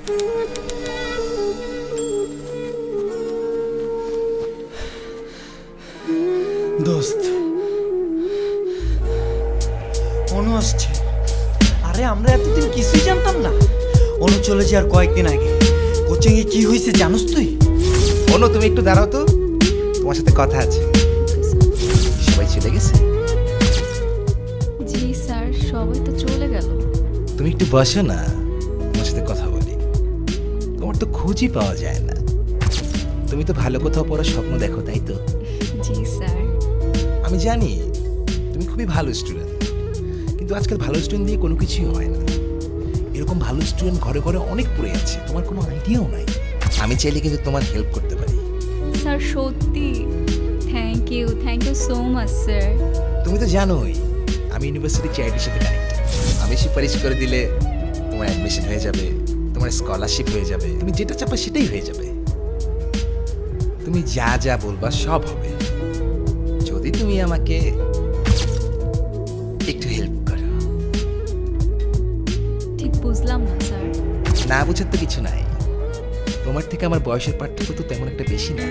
দোস্ত, অনু আসছে। আরে আমরা এতদিন কিছুই জানতাম না। অনু চলে যাওয়ার কয়েকদিন আগে কোচিং এ কি হয়েছে জানোস তুই? অনু, তুমি একটু দাঁড়াও তো, তোমার সাথে কথা আছে। সবাই চলে গেছে? জি স্যার, সবাই তো চলে গেল। তুমি একটু বসো না, তোমার সাথে কথা বলি। তোমার তো খোঁজই পাওয়া যায় না। তুমি তো ভালো কোথাও পড়ার স্বপ্ন দেখো, তাই তো? জি স্যার। আমি জানি তুমি খুবই ভালো স্টুডেন্ট, কিন্তু আজকাল ভালো স্টুডেন্ট দিয়ে কোনো কিছুই হয় না। এরকম ভালো স্টুডেন্ট ঘরে ঘরে অনেক পড়ে আছে, তোমার কোনো আইডিয়াও নাই। আমি চাইলে কিন্তু তোমার হেল্প করতে পারি। স্যার সত্যি thank you so much sir. তুমি তো জানোই আমি ইউনিভার্সিটি চ্যারিটির সাথে কানেক্টেড। আমি সুপারিশ করে দিলে তোমার অ্যাডমিশন হয়ে যাবে, তোমার স্কলারশিপ হয়ে যাবে, তুমি যেটা চাপা সেটাই হয়ে যাবে। তুমি যা যা বলবা সব হবে, যদি তুমি আমাকে একটু হেল্প করো। ঠিক বুঝলাম না স্যার। না বুঝার তো কিছু নাই, তোমার থেকে আমার বয়সের পার্থক্য তো তেমন একটা বেশি না।